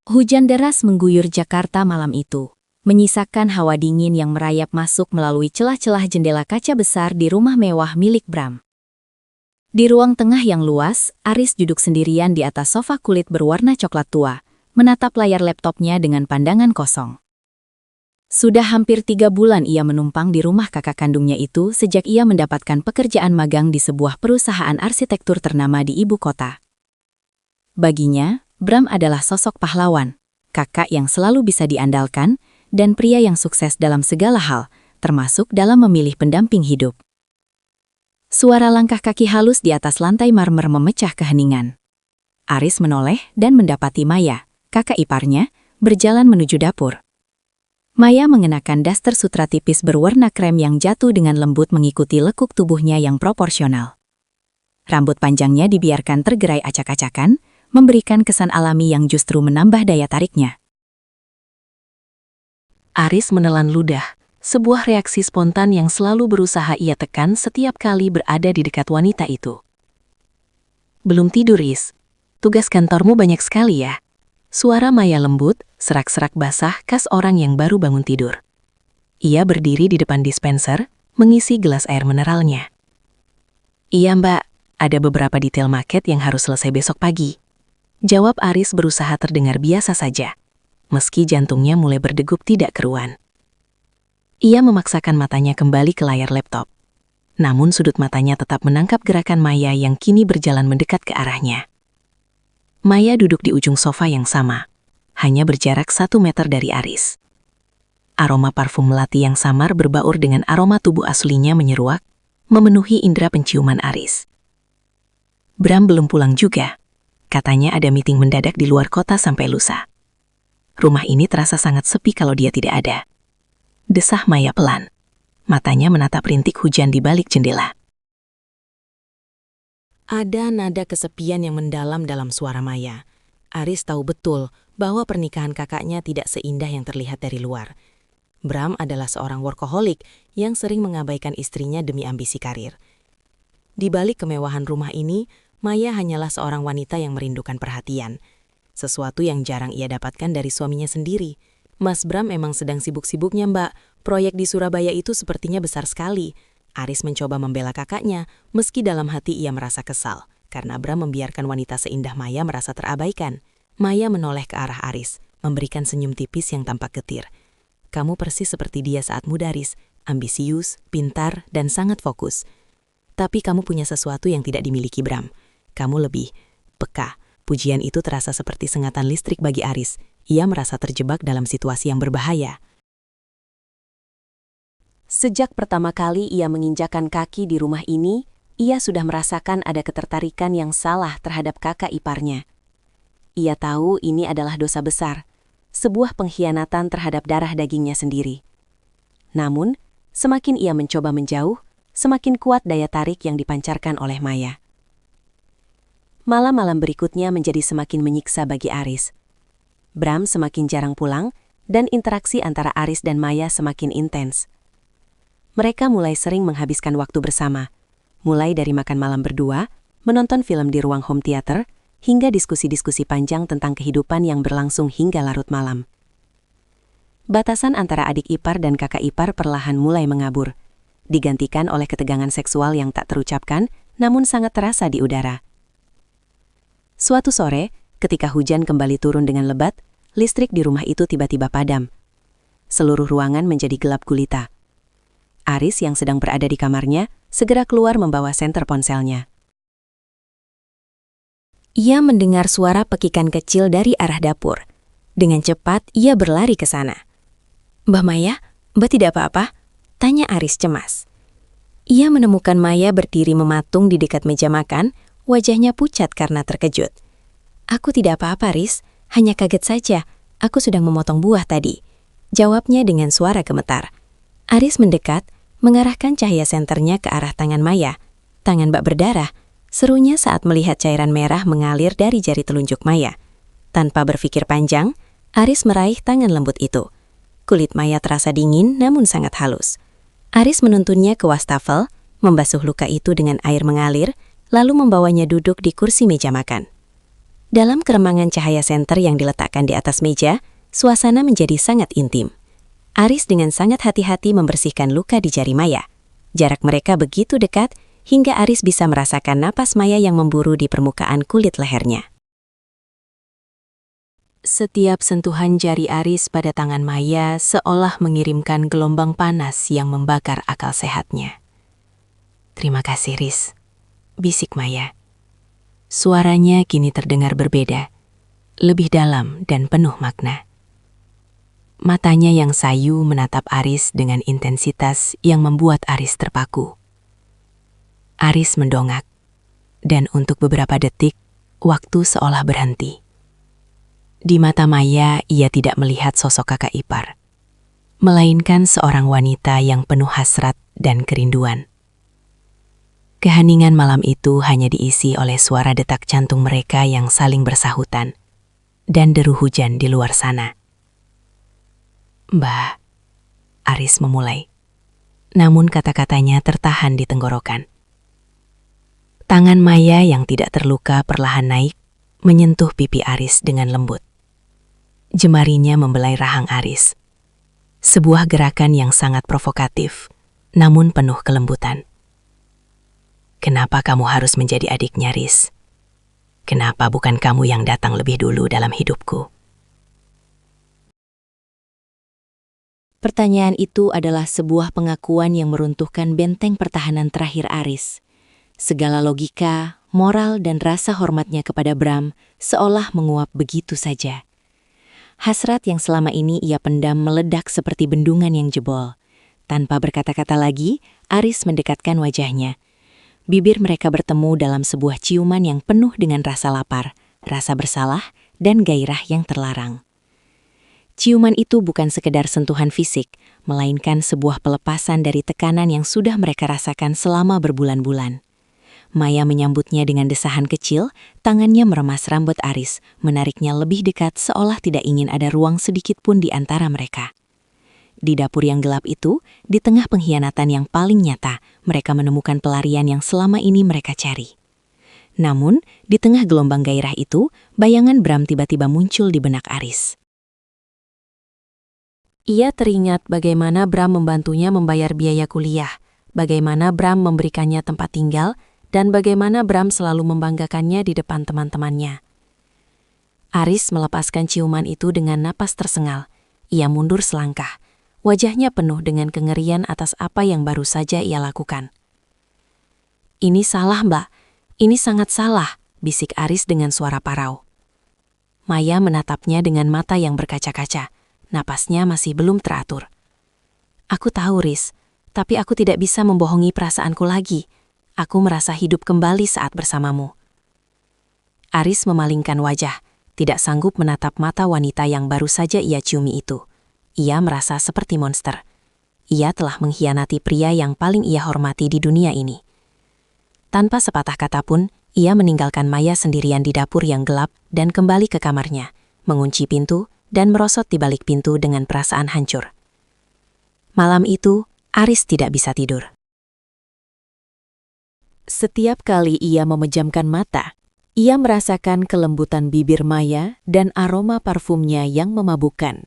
Hujan deras mengguyur Jakarta malam itu, menyisakan hawa dingin yang merayap masuk melalui celah-celah jendela kaca besar di rumah mewah milik Bram. Di ruang tengah yang luas, Aris duduk sendirian di atas sofa kulit berwarna coklat tua, menatap layar laptopnya dengan pandangan kosong. Sudah hampir 3 bulan ia menumpang di rumah kakak kandungnya itu sejak ia mendapatkan pekerjaan magang di sebuah perusahaan arsitektur ternama di ibu kota. Baginya, Bram adalah sosok pahlawan, kakak yang selalu bisa diandalkan, dan pria yang sukses dalam segala hal, termasuk dalam memilih pendamping hidup. Suara langkah kaki halus di atas lantai marmer memecah keheningan. Aris menoleh dan mendapati Maya, kakak iparnya, berjalan menuju dapur. Maya mengenakan daster sutra tipis berwarna krem yang jatuh dengan lembut mengikuti lekuk tubuhnya yang proporsional. Rambut panjangnya dibiarkan tergerai acak-acakan, memberikan kesan alami yang justru menambah daya tariknya. Aris menelan ludah, sebuah reaksi spontan yang selalu berusaha ia tekan setiap kali berada di dekat wanita itu. "Belum tidur, Is? Tugas kantormu banyak sekali ya?" Suara Maya lembut, serak-serak basah khas orang yang baru bangun tidur. Ia berdiri di depan dispenser, mengisi gelas air mineralnya. "Iya, Mbak, ada beberapa detail maket yang harus selesai besok pagi," jawab Aris berusaha terdengar biasa saja, meski jantungnya mulai berdegup tidak keruan. Ia memaksakan matanya kembali ke layar laptop. Namun sudut matanya tetap menangkap gerakan Maya yang kini berjalan mendekat ke arahnya. Maya duduk di ujung sofa yang sama, hanya berjarak 1 meter dari Aris. Aroma parfum melati yang samar berbaur dengan aroma tubuh aslinya menyeruak, memenuhi indera penciuman Aris. Bram belum pulang juga. Katanya ada meeting mendadak di luar kota sampai lusa. Rumah ini terasa sangat sepi kalau dia tidak ada. Desah Maya pelan. Matanya menatap rintik hujan di balik jendela. Ada nada kesepian yang mendalam dalam suara Maya. Aris tahu betul bahwa pernikahan kakaknya tidak seindah yang terlihat dari luar. Bram adalah seorang workaholic yang sering mengabaikan istrinya demi ambisi karir. Di balik kemewahan rumah ini, Maya hanyalah seorang wanita yang merindukan perhatian. Sesuatu yang jarang ia dapatkan dari suaminya sendiri. "Mas Bram emang sedang sibuk-sibuknya, Mbak. Proyek di Surabaya itu sepertinya besar sekali." Aris mencoba membela kakaknya, meski dalam hati ia merasa kesal, karena Bram membiarkan wanita seindah Maya merasa terabaikan. Maya menoleh ke arah Aris, memberikan senyum tipis yang tampak getir. "Kamu persis seperti dia saat muda, Aris. Ambisius, pintar, dan sangat fokus. Tapi kamu punya sesuatu yang tidak dimiliki Bram. Kamu lebih peka." Pujian itu terasa seperti sengatan listrik bagi Aris. Ia merasa terjebak dalam situasi yang berbahaya. Sejak pertama kali ia menginjakan kaki di rumah ini, ia sudah merasakan ada ketertarikan yang salah terhadap kakak iparnya. Ia tahu ini adalah dosa besar, sebuah pengkhianatan terhadap darah dagingnya sendiri. Namun, semakin ia mencoba menjauh, semakin kuat daya tarik yang dipancarkan oleh Maya. Malam-malam berikutnya menjadi semakin menyiksa bagi Aris. Bram semakin jarang pulang, dan interaksi antara Aris dan Maya semakin intens. Mereka mulai sering menghabiskan waktu bersama, mulai dari makan malam berdua, menonton film di ruang home theater, hingga diskusi-diskusi panjang tentang kehidupan yang berlangsung hingga larut malam. Batasan antara adik ipar dan kakak ipar perlahan mulai mengabur, digantikan oleh ketegangan seksual yang tak terucapkan, namun sangat terasa di udara. Suatu sore, ketika hujan kembali turun dengan lebat, listrik di rumah itu tiba-tiba padam. Seluruh ruangan menjadi gelap gulita. Aris yang sedang berada di kamarnya segera keluar membawa senter ponselnya. Ia mendengar suara pekikan kecil dari arah dapur. Dengan cepat, ia berlari ke sana. "Mbak Maya, Mbak tidak apa-apa?" tanya Aris cemas. Ia menemukan Maya berdiri mematung di dekat meja makan, wajahnya pucat karena terkejut. "Aku tidak apa-apa, Aris. Hanya kaget saja. Aku sedang memotong buah tadi," jawabnya dengan suara gemetar. Aris mendekat, mengarahkan cahaya senternya ke arah tangan Maya. "Tangan Mbak berdarah," serunya saat melihat cairan merah mengalir dari jari telunjuk Maya. Tanpa berpikir panjang, Aris meraih tangan lembut itu. Kulit Maya terasa dingin namun sangat halus. Aris menuntunnya ke wastafel, membasuh luka itu dengan air mengalir, lalu membawanya duduk di kursi meja makan. Dalam keremangan cahaya senter yang diletakkan di atas meja, suasana menjadi sangat intim. Aris dengan sangat hati-hati membersihkan luka di jari Maya. Jarak mereka begitu dekat hingga Aris bisa merasakan napas Maya yang memburu di permukaan kulit lehernya. Setiap sentuhan jari Aris pada tangan Maya seolah mengirimkan gelombang panas yang membakar akal sehatnya. "Terima kasih, Riz," bisik Maya. Suaranya kini terdengar berbeda, lebih dalam dan penuh makna. Matanya yang sayu menatap Aris dengan intensitas yang membuat Aris terpaku. Aris mendongak, dan untuk beberapa detik, waktu seolah berhenti. Di mata Maya, ia tidak melihat sosok kakak ipar, melainkan seorang wanita yang penuh hasrat dan kerinduan. Keheningan malam itu hanya diisi oleh suara detak jantung mereka yang saling bersahutan, dan deru hujan di luar sana. "Mbah," Aris memulai, namun kata-katanya tertahan di tenggorokan. Tangan Maya yang tidak terluka perlahan naik, menyentuh pipi Aris dengan lembut. Jemarinya membelai rahang Aris. Sebuah gerakan yang sangat provokatif, namun penuh kelembutan. "Kenapa kamu harus menjadi adiknya, Riz? Kenapa bukan kamu yang datang lebih dulu dalam hidupku?" Pertanyaan itu adalah sebuah pengakuan yang meruntuhkan benteng pertahanan terakhir Aris. Segala logika, moral, dan rasa hormatnya kepada Bram seolah menguap begitu saja. Hasrat yang selama ini ia pendam meledak seperti bendungan yang jebol. Tanpa berkata-kata lagi, Aris mendekatkan wajahnya. Bibir mereka bertemu dalam sebuah ciuman yang penuh dengan rasa lapar, rasa bersalah, dan gairah yang terlarang. Ciuman itu bukan sekedar sentuhan fisik, melainkan sebuah pelepasan dari tekanan yang sudah mereka rasakan selama berbulan-bulan. Maya menyambutnya dengan desahan kecil, tangannya meremas rambut Aris, menariknya lebih dekat seolah tidak ingin ada ruang sedikit pun di antara mereka. Di dapur yang gelap itu, di tengah pengkhianatan yang paling nyata, mereka menemukan pelarian yang selama ini mereka cari. Namun, di tengah gelombang gairah itu, bayangan Bram tiba-tiba muncul di benak Aris. Ia teringat bagaimana Bram membantunya membayar biaya kuliah, bagaimana Bram memberikannya tempat tinggal, dan bagaimana Bram selalu membanggakannya di depan teman-temannya. Aris melepaskan ciuman itu dengan napas tersengal. Ia mundur selangkah. Wajahnya penuh dengan kengerian atas apa yang baru saja ia lakukan. "Ini salah, Mbak. Ini sangat salah," bisik Aris dengan suara parau. Maya menatapnya dengan mata yang berkaca-kaca. Napasnya masih belum teratur. "Aku tahu, Riz, tapi aku tidak bisa membohongi perasaanku lagi. Aku merasa hidup kembali saat bersamamu." Aris memalingkan wajah, tidak sanggup menatap mata wanita yang baru saja ia ciumi itu. Ia merasa seperti monster. Ia telah mengkhianati pria yang paling ia hormati di dunia ini. Tanpa sepatah kata pun, ia meninggalkan Maya sendirian di dapur yang gelap dan kembali ke kamarnya, mengunci pintu dan merosot di balik pintu dengan perasaan hancur. Malam itu, Aris tidak bisa tidur. Setiap kali ia memejamkan mata, ia merasakan kelembutan bibir Maya dan aroma parfumnya yang memabukkan.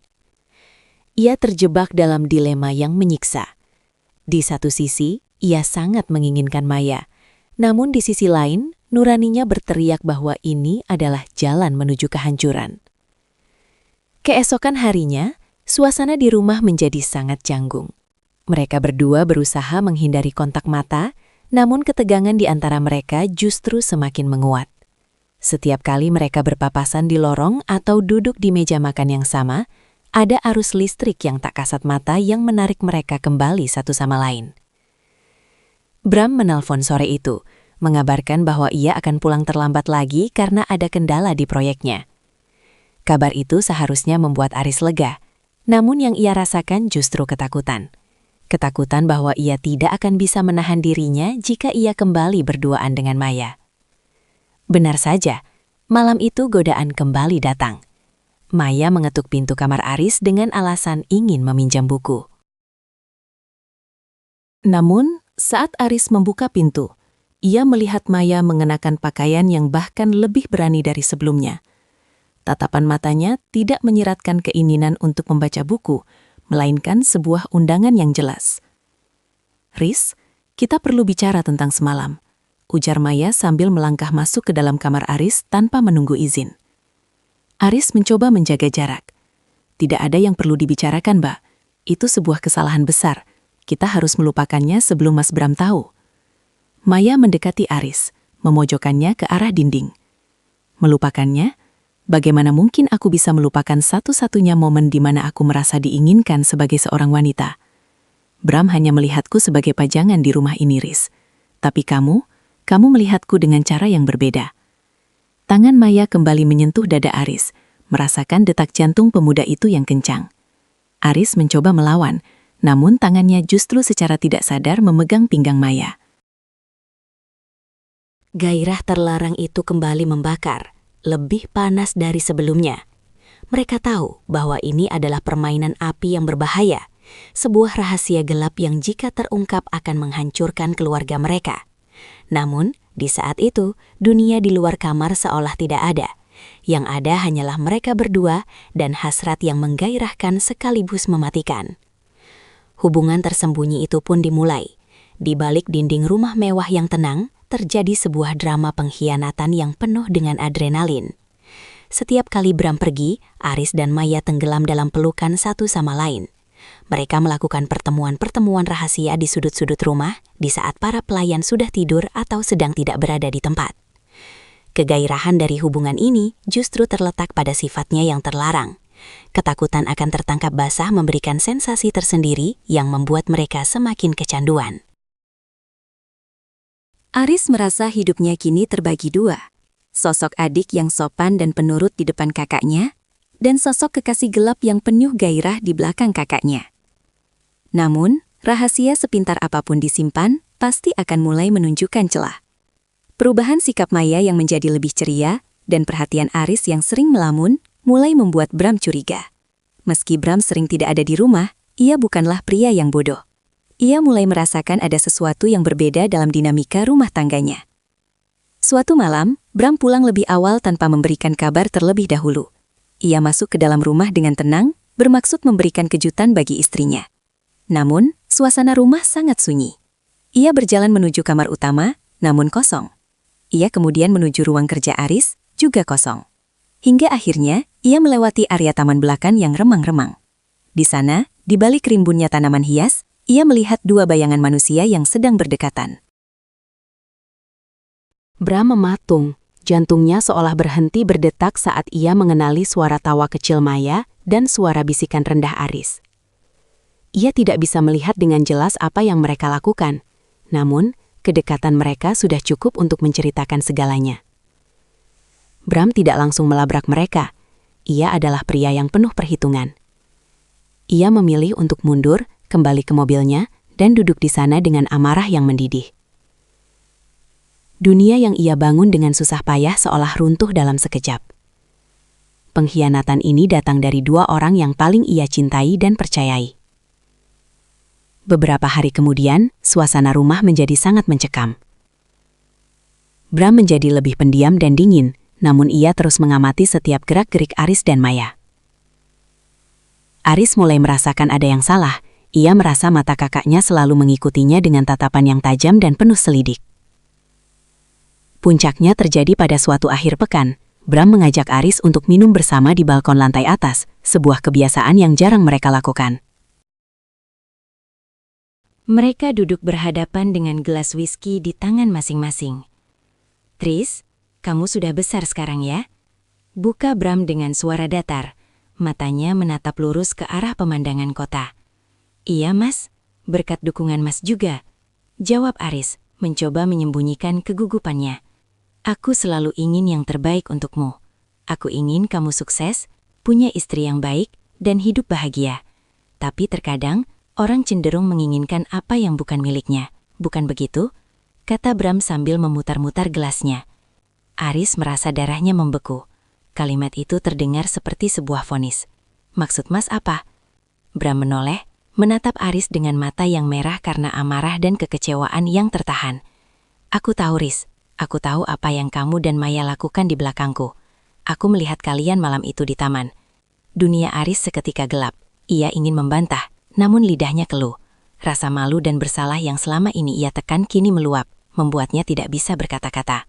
Ia terjebak dalam dilema yang menyiksa. Di satu sisi, ia sangat menginginkan Maya. Namun di sisi lain, nuraninya berteriak bahwa ini adalah jalan menuju kehancuran. Keesokan harinya, suasana di rumah menjadi sangat canggung. Mereka berdua berusaha menghindari kontak mata, namun ketegangan di antara mereka justru semakin menguat. Setiap kali mereka berpapasan di lorong atau duduk di meja makan yang sama, ada arus listrik yang tak kasat mata yang menarik mereka kembali satu sama lain. Bram menelpon sore itu, mengabarkan bahwa ia akan pulang terlambat lagi karena ada kendala di proyeknya. Kabar itu seharusnya membuat Aris lega, namun yang ia rasakan justru ketakutan. Ketakutan bahwa ia tidak akan bisa menahan dirinya jika ia kembali berduaan dengan Maya. Benar saja, malam itu godaan kembali datang. Maya mengetuk pintu kamar Aris dengan alasan ingin meminjam buku. Namun, saat Aris membuka pintu, ia melihat Maya mengenakan pakaian yang bahkan lebih berani dari sebelumnya. Tatapan matanya tidak menyiratkan keinginan untuk membaca buku, melainkan sebuah undangan yang jelas. "Riz, kita perlu bicara tentang semalam," ujar Maya sambil melangkah masuk ke dalam kamar Aris tanpa menunggu izin. Aris mencoba menjaga jarak. "Tidak ada yang perlu dibicarakan, Mbak. Itu sebuah kesalahan besar. Kita harus melupakannya sebelum Mas Bram tahu." Maya mendekati Aris, memojokkannya ke arah dinding. "Melupakannya? Bagaimana mungkin aku bisa melupakan satu-satunya momen di mana aku merasa diinginkan sebagai seorang wanita? Bram hanya melihatku sebagai pajangan di rumah ini, Riz. Tapi kamu melihatku dengan cara yang berbeda." Tangan Maya kembali menyentuh dada Aris, merasakan detak jantung pemuda itu yang kencang. Aris mencoba melawan, namun tangannya justru secara tidak sadar memegang pinggang Maya. Gairah terlarang itu kembali membakar, lebih panas dari sebelumnya. Mereka tahu bahwa ini adalah permainan api yang berbahaya, sebuah rahasia gelap yang jika terungkap akan menghancurkan keluarga mereka. Namun, di saat itu, dunia di luar kamar seolah tidak ada. Yang ada hanyalah mereka berdua dan hasrat yang menggairahkan sekaligus mematikan. Hubungan tersembunyi itu pun dimulai. Di balik dinding rumah mewah yang tenang, terjadi sebuah drama pengkhianatan yang penuh dengan adrenalin. Setiap kali Bram pergi, Aris dan Maya tenggelam dalam pelukan satu sama lain. Mereka melakukan pertemuan-pertemuan rahasia di sudut-sudut rumah di saat para pelayan sudah tidur atau sedang tidak berada di tempat. Kegairahan dari hubungan ini justru terletak pada sifatnya yang terlarang. Ketakutan akan tertangkap basah memberikan sensasi tersendiri yang membuat mereka semakin kecanduan. Aris merasa hidupnya kini terbagi dua. Sosok adik yang sopan dan penurut di depan kakaknya, dan sosok kekasih gelap yang penuh gairah di belakang kakaknya. Namun, rahasia sepintar apapun disimpan, pasti akan mulai menunjukkan celah. Perubahan sikap Maya yang menjadi lebih ceria, dan perhatian Aris yang sering melamun, mulai membuat Bram curiga. Meski Bram sering tidak ada di rumah, ia bukanlah pria yang bodoh. Ia mulai merasakan ada sesuatu yang berbeda dalam dinamika rumah tangganya. Suatu malam, Bram pulang lebih awal tanpa memberikan kabar terlebih dahulu. Ia masuk ke dalam rumah dengan tenang, bermaksud memberikan kejutan bagi istrinya. Namun, suasana rumah sangat sunyi. Ia berjalan menuju kamar utama, namun kosong. Ia kemudian menuju ruang kerja Aris, juga kosong. Hingga akhirnya, ia melewati area taman belakang yang remang-remang. Di sana, di balik rimbunnya tanaman hias, ia melihat dua bayangan manusia yang sedang berdekatan. Bram mematung, jantungnya seolah berhenti berdetak saat ia mengenali suara tawa kecil Maya dan suara bisikan rendah Aris. Ia tidak bisa melihat dengan jelas apa yang mereka lakukan, namun kedekatan mereka sudah cukup untuk menceritakan segalanya. Bram tidak langsung melabrak mereka. Ia adalah pria yang penuh perhitungan. Ia memilih untuk mundur, kembali ke mobilnya, dan duduk di sana dengan amarah yang mendidih. Dunia yang ia bangun dengan susah payah seolah runtuh dalam sekejap. Pengkhianatan ini datang dari dua orang yang paling ia cintai dan percayai. Beberapa hari kemudian, suasana rumah menjadi sangat mencekam. Bram menjadi lebih pendiam dan dingin, namun ia terus mengamati setiap gerak-gerik Aris dan Maya. Aris mulai merasakan ada yang salah. Ia merasa mata kakaknya selalu mengikutinya dengan tatapan yang tajam dan penuh selidik. Puncaknya terjadi pada suatu akhir pekan. Bram mengajak Aris untuk minum bersama di balkon lantai atas, sebuah kebiasaan yang jarang mereka lakukan. Mereka duduk berhadapan dengan gelas whisky di tangan masing-masing. "Tris, kamu sudah besar sekarang ya?" Buka Bram dengan suara datar. Matanya menatap lurus ke arah pemandangan kota. "Iya, Mas. Berkat dukungan Mas juga," jawab Aris, mencoba menyembunyikan kegugupannya. "Aku selalu ingin yang terbaik untukmu. Aku ingin kamu sukses, punya istri yang baik, dan hidup bahagia. Tapi terkadang, orang cenderung menginginkan apa yang bukan miliknya. Bukan begitu?" kata Bram sambil memutar-mutar gelasnya. Aris merasa darahnya membeku. Kalimat itu terdengar seperti sebuah vonis. "Maksud Mas apa?" Bram menoleh, menatap Aris dengan mata yang merah karena amarah dan kekecewaan yang tertahan. Aku tahu, Riz. Aku tahu apa yang kamu dan Maya lakukan di belakangku. Aku melihat kalian malam itu di taman. Dunia Aris seketika gelap. Ia ingin membantah, namun lidahnya keluh. Rasa malu dan bersalah yang selama ini ia tekan kini meluap, membuatnya tidak bisa berkata-kata.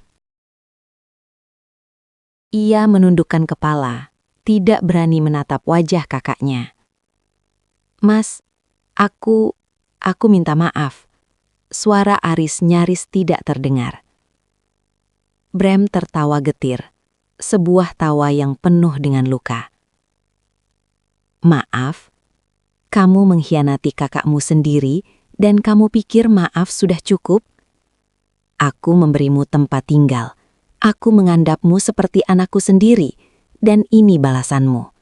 Ia menundukkan kepala, tidak berani menatap wajah kakaknya. Mas, aku minta maaf. Suara Aris nyaris tidak terdengar. Bram tertawa getir, sebuah tawa yang penuh dengan luka. Maaf? Kamu mengkhianati kakakmu sendiri dan kamu pikir maaf sudah cukup? Aku memberimu tempat tinggal. Aku mengandapmu seperti anakku sendiri, dan ini balasanmu.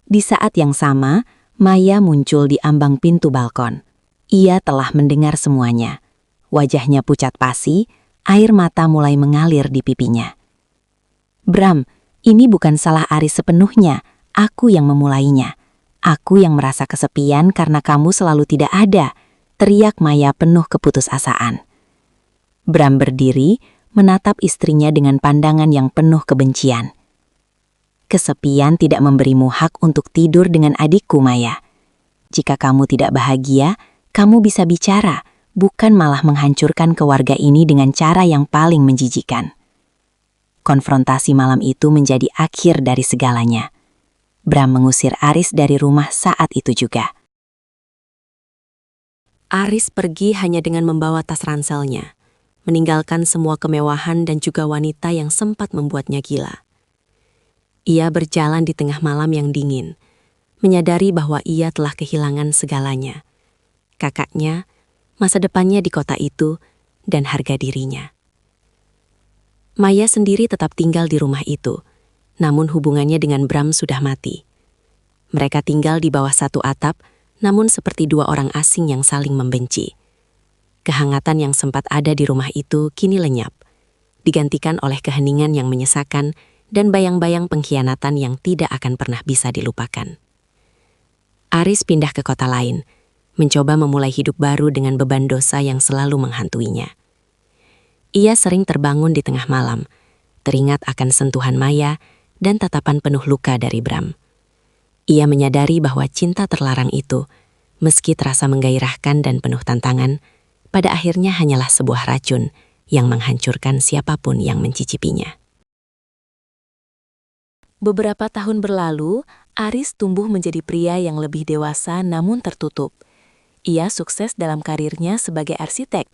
Di saat yang sama, Maya muncul di ambang pintu balkon. Ia telah mendengar semuanya. Wajahnya pucat pasi, air mata mulai mengalir di pipinya. Bram, ini bukan salah Aris sepenuhnya. Aku yang memulainya. Aku yang merasa kesepian karena kamu selalu tidak ada, teriak Maya penuh keputusasaan. Bram berdiri, menatap istrinya dengan pandangan yang penuh kebencian. Kesepian tidak memberimu hak untuk tidur dengan adikku, Maya. Jika kamu tidak bahagia, kamu bisa bicara, bukan malah menghancurkan keluarga ini dengan cara yang paling menjijikkan. Konfrontasi malam itu menjadi akhir dari segalanya. Bram mengusir Aris dari rumah saat itu juga. Aris pergi hanya dengan membawa tas ranselnya, meninggalkan semua kemewahan dan juga wanita yang sempat membuatnya gila. Ia berjalan di tengah malam yang dingin, menyadari bahwa ia telah kehilangan segalanya. Kakaknya, masa depannya di kota itu, dan harga dirinya. Maya sendiri tetap tinggal di rumah itu, namun hubungannya dengan Bram sudah mati. Mereka tinggal di bawah satu atap, namun seperti dua orang asing yang saling membenci. Kehangatan yang sempat ada di rumah itu kini lenyap, digantikan oleh keheningan yang menyesakan dan bayang-bayang pengkhianatan yang tidak akan pernah bisa dilupakan. Aris pindah ke kota lain, mencoba memulai hidup baru dengan beban dosa yang selalu menghantuinya. Ia sering terbangun di tengah malam, teringat akan sentuhan Maya dan tatapan penuh luka dari Bram. Ia menyadari bahwa cinta terlarang itu, meski terasa menggairahkan dan penuh tantangan, pada akhirnya hanyalah sebuah racun yang menghancurkan siapapun yang mencicipinya. Beberapa tahun berlalu, Aris tumbuh menjadi pria yang lebih dewasa namun tertutup. Ia sukses dalam karirnya sebagai arsitek,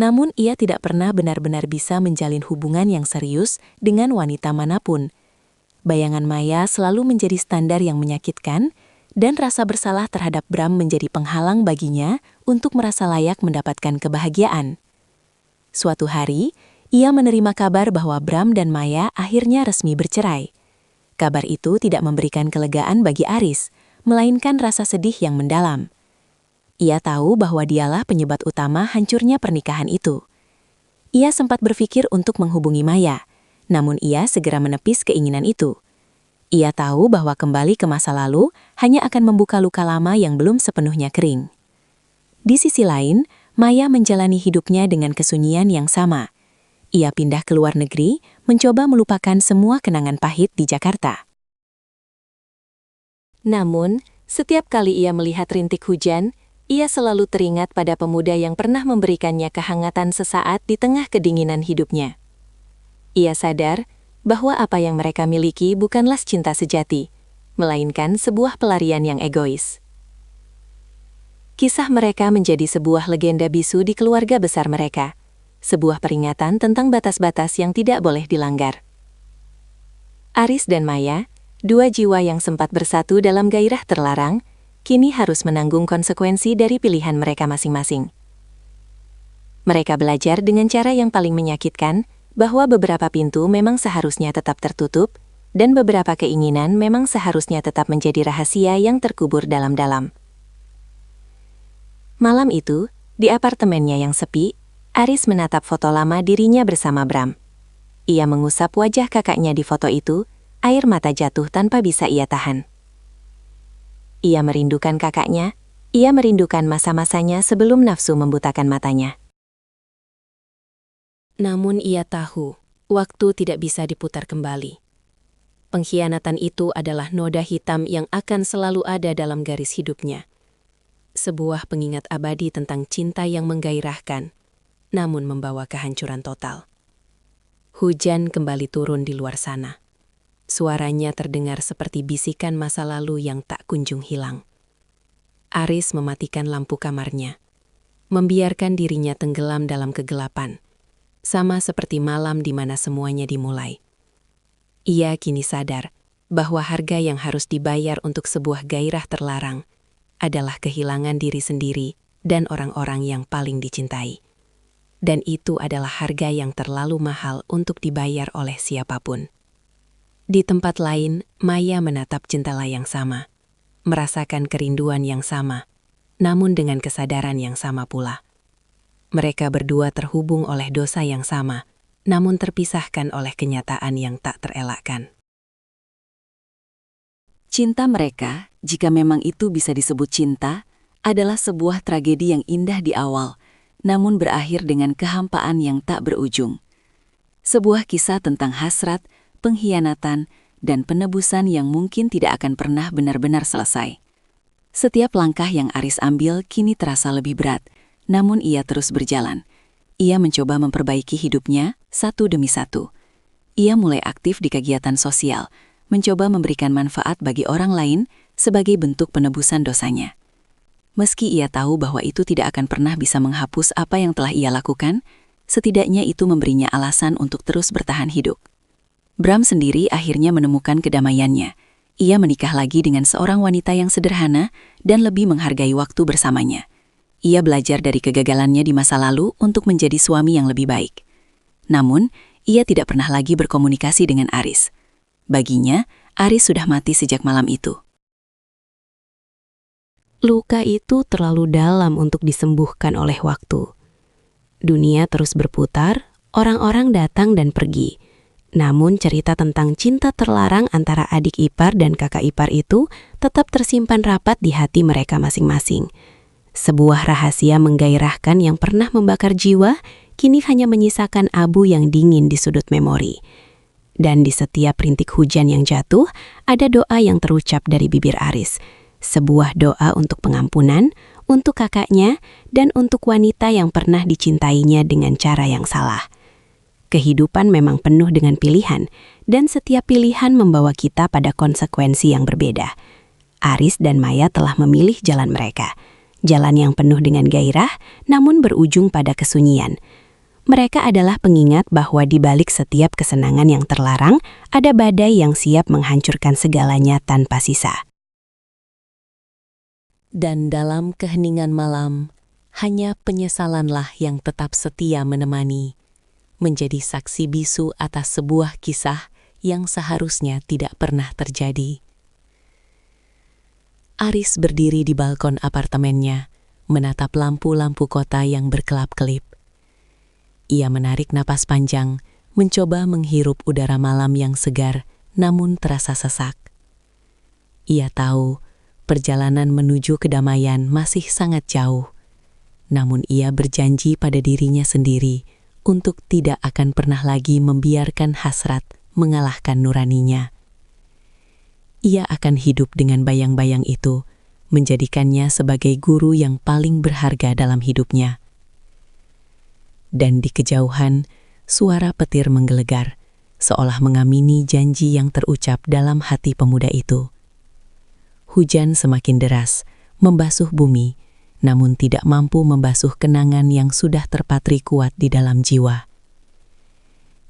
namun ia tidak pernah benar-benar bisa menjalin hubungan yang serius dengan wanita manapun. Bayangan Maya selalu menjadi standar yang menyakitkan, dan rasa bersalah terhadap Bram menjadi penghalang baginya untuk merasa layak mendapatkan kebahagiaan. Suatu hari, ia menerima kabar bahwa Bram dan Maya akhirnya resmi bercerai. Kabar itu tidak memberikan kelegaan bagi Aris, melainkan rasa sedih yang mendalam. Ia tahu bahwa dialah penyebab utama hancurnya pernikahan itu. Ia sempat berpikir untuk menghubungi Maya, namun ia segera menepis keinginan itu. Ia tahu bahwa kembali ke masa lalu hanya akan membuka luka lama yang belum sepenuhnya kering. Di sisi lain, Maya menjalani hidupnya dengan kesunyian yang sama. Ia pindah ke luar negeri, mencoba melupakan semua kenangan pahit di Jakarta. Namun, setiap kali ia melihat rintik hujan, ia selalu teringat pada pemuda yang pernah memberikannya kehangatan sesaat di tengah kedinginan hidupnya. Ia sadar bahwa apa yang mereka miliki bukanlah cinta sejati, melainkan sebuah pelarian yang egois. Kisah mereka menjadi sebuah legenda bisu di keluarga besar mereka, sebuah peringatan tentang batas-batas yang tidak boleh dilanggar. Aris dan Maya, dua jiwa yang sempat bersatu dalam gairah terlarang, kini harus menanggung konsekuensi dari pilihan mereka masing-masing. Mereka belajar dengan cara yang paling menyakitkan bahwa beberapa pintu memang seharusnya tetap tertutup, dan beberapa keinginan memang seharusnya tetap menjadi rahasia yang terkubur dalam-dalam. Malam itu, di apartemennya yang sepi, Aris menatap foto lama dirinya bersama Bram. Ia mengusap wajah kakaknya di foto itu, air mata jatuh tanpa bisa ia tahan. Ia merindukan kakaknya, ia merindukan masa-masanya sebelum nafsu membutakan matanya. Namun ia tahu, waktu tidak bisa diputar kembali. Pengkhianatan itu adalah noda hitam yang akan selalu ada dalam garis hidupnya. Sebuah pengingat abadi tentang cinta yang menggairahkan, namun membawa kehancuran total. Hujan kembali turun di luar sana. Suaranya terdengar seperti bisikan masa lalu yang tak kunjung hilang. Aris mematikan lampu kamarnya, membiarkan dirinya tenggelam dalam kegelapan, sama seperti malam di mana semuanya dimulai. Ia kini sadar bahwa harga yang harus dibayar untuk sebuah gairah terlarang adalah kehilangan diri sendiri dan orang-orang yang paling dicintai. Dan itu adalah harga yang terlalu mahal untuk dibayar oleh siapapun. Di tempat lain, Maya menatap jendela yang sama, merasakan kerinduan yang sama, namun dengan kesadaran yang sama pula. Mereka berdua terhubung oleh dosa yang sama, namun terpisahkan oleh kenyataan yang tak terelakkan. Cinta mereka, jika memang itu bisa disebut cinta, adalah sebuah tragedi yang indah di awal, namun berakhir dengan kehampaan yang tak berujung. Sebuah kisah tentang hasrat, pengkhianatan, dan penebusan yang mungkin tidak akan pernah benar-benar selesai. Setiap langkah yang Aris ambil kini terasa lebih berat, namun ia terus berjalan. Ia mencoba memperbaiki hidupnya satu demi satu. Ia mulai aktif di kegiatan sosial, mencoba memberikan manfaat bagi orang lain sebagai bentuk penebusan dosanya. Meski ia tahu bahwa itu tidak akan pernah bisa menghapus apa yang telah ia lakukan, setidaknya itu memberinya alasan untuk terus bertahan hidup. Bram sendiri akhirnya menemukan kedamaiannya. Ia menikah lagi dengan seorang wanita yang sederhana dan lebih menghargai waktu bersamanya. Ia belajar dari kegagalannya di masa lalu untuk menjadi suami yang lebih baik. Namun, ia tidak pernah lagi berkomunikasi dengan Aris. Baginya, Aris sudah mati sejak malam itu. Luka itu terlalu dalam untuk disembuhkan oleh waktu. Dunia terus berputar, orang-orang datang dan pergi. Namun cerita tentang cinta terlarang antara adik ipar dan kakak ipar itu tetap tersimpan rapat di hati mereka masing-masing. Sebuah rahasia menggairahkan yang pernah membakar jiwa, kini hanya menyisakan abu yang dingin di sudut memori. Dan di setiap rintik hujan yang jatuh, ada doa yang terucap dari bibir Aris. Sebuah doa untuk pengampunan, untuk kakaknya, dan untuk wanita yang pernah dicintainya dengan cara yang salah. Kehidupan memang penuh dengan pilihan, dan setiap pilihan membawa kita pada konsekuensi yang berbeda. Aris dan Maya telah memilih jalan mereka. Jalan yang penuh dengan gairah, namun berujung pada kesunyian. Mereka adalah pengingat bahwa di balik setiap kesenangan yang terlarang, ada badai yang siap menghancurkan segalanya tanpa sisa. Dan dalam keheningan malam, hanya penyesalanlah yang tetap setia menemani, menjadi saksi bisu atas sebuah kisah yang seharusnya tidak pernah terjadi. Aris berdiri di balkon apartemennya, menatap lampu-lampu kota yang berkelap-kelip. Ia menarik napas panjang, mencoba menghirup udara malam yang segar, namun terasa sesak. Ia tahu, perjalanan menuju kedamaian masih sangat jauh. Namun ia berjanji pada dirinya sendiri untuk tidak akan pernah lagi membiarkan hasrat mengalahkan nuraninya. Ia akan hidup dengan bayang-bayang itu, menjadikannya sebagai guru yang paling berharga dalam hidupnya. Dan di kejauhan, suara petir menggelegar, seolah mengamini janji yang terucap dalam hati pemuda itu. Hujan semakin deras, membasuh bumi, namun tidak mampu membasuh kenangan yang sudah terpatri kuat di dalam jiwa.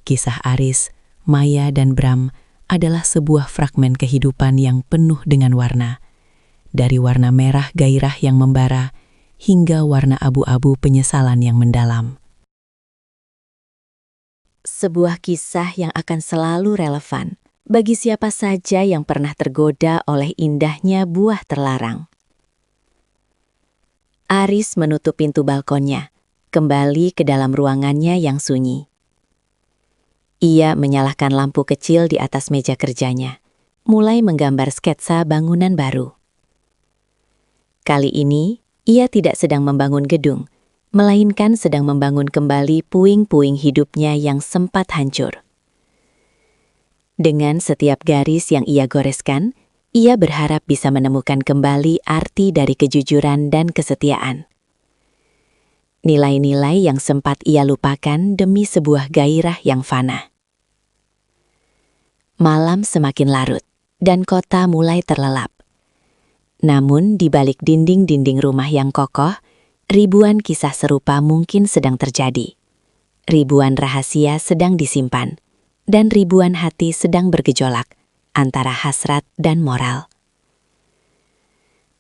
Kisah Aris, Maya, dan Bram adalah sebuah fragmen kehidupan yang penuh dengan warna. Dari warna merah gairah yang membara, hingga warna abu-abu penyesalan yang mendalam. Sebuah kisah yang akan selalu relevan bagi siapa saja yang pernah tergoda oleh indahnya buah terlarang. Aris menutup pintu balkonnya, kembali ke dalam ruangannya yang sunyi. Ia menyalakan lampu kecil di atas meja kerjanya, mulai menggambar sketsa bangunan baru. Kali ini, ia tidak sedang membangun gedung. melainkan sedang membangun kembali puing-puing hidupnya yang sempat hancur. Dengan setiap garis yang ia goreskan, ia berharap bisa menemukan kembali arti dari kejujuran dan kesetiaan. Nilai-nilai yang sempat ia lupakan demi sebuah gairah yang fana. Malam semakin larut, dan kota mulai terlelap. Namun di balik dinding-dinding rumah yang kokoh, ribuan kisah serupa mungkin sedang terjadi. Ribuan rahasia sedang disimpan, dan ribuan hati sedang bergejolak antara hasrat dan moral.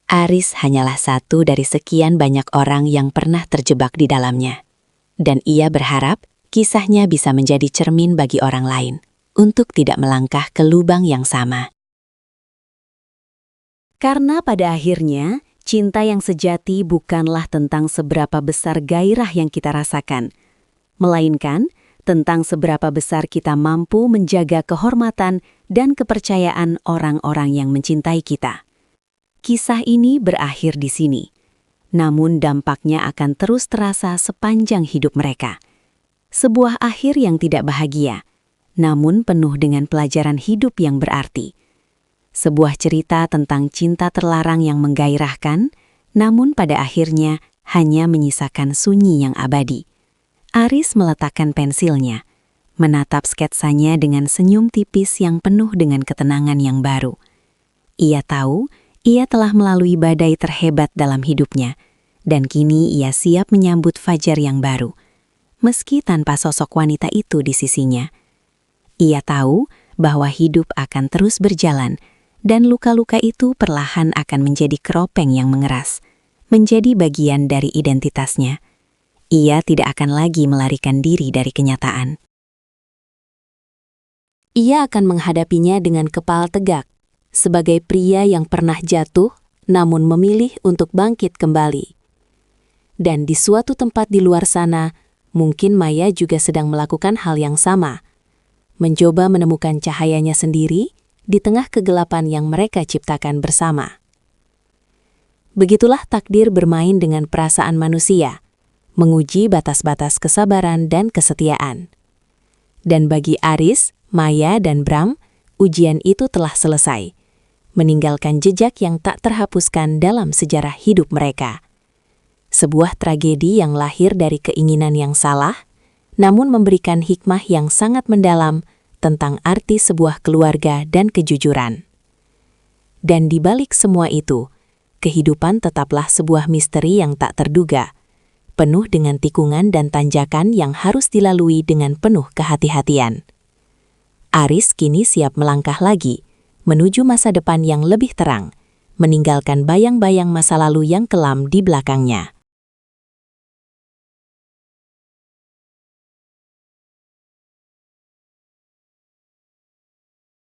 Aris hanyalah satu dari sekian banyak orang yang pernah terjebak di dalamnya, dan ia berharap kisahnya bisa menjadi cermin bagi orang lain untuk tidak melangkah ke lubang yang sama. Karena pada akhirnya, cinta yang sejati bukanlah tentang seberapa besar gairah yang kita rasakan, melainkan tentang seberapa besar kita mampu menjaga kehormatan dan kepercayaan orang-orang yang mencintai kita. Kisah ini berakhir di sini, namun dampaknya akan terus terasa sepanjang hidup mereka. Sebuah akhir yang tidak bahagia, namun penuh dengan pelajaran hidup yang berarti. Sebuah cerita tentang cinta terlarang yang menggairahkan, namun pada akhirnya hanya menyisakan sunyi yang abadi. Aris meletakkan pensilnya, menatap sketsanya dengan senyum tipis yang penuh dengan ketenangan yang baru. Ia tahu ia telah melalui badai terhebat dalam hidupnya, dan kini ia siap menyambut fajar yang baru, meski tanpa sosok wanita itu di sisinya. Ia tahu bahwa hidup akan terus berjalan, dan luka-luka itu perlahan akan menjadi keropeng yang mengeras, menjadi bagian dari identitasnya. Ia tidak akan lagi melarikan diri dari kenyataan. Ia akan menghadapinya dengan kepala tegak, sebagai pria yang pernah jatuh, namun memilih untuk bangkit kembali. Dan di suatu tempat di luar sana, mungkin Maya juga sedang melakukan hal yang sama, mencoba menemukan cahayanya sendiri di tengah kegelapan yang mereka ciptakan bersama. Begitulah takdir bermain dengan perasaan manusia, menguji batas-batas kesabaran dan kesetiaan. Dan bagi Aris, Maya, dan Bram, ujian itu telah selesai, meninggalkan jejak yang tak terhapuskan dalam sejarah hidup mereka. Sebuah tragedi yang lahir dari keinginan yang salah, namun memberikan hikmah yang sangat mendalam tentang arti sebuah keluarga dan kejujuran. Dan di balik semua itu, kehidupan tetaplah sebuah misteri yang tak terduga, penuh dengan tikungan dan tanjakan yang harus dilalui dengan penuh kehati-hatian. Aris kini siap melangkah lagi, menuju masa depan yang lebih terang, meninggalkan bayang-bayang masa lalu yang kelam di belakangnya.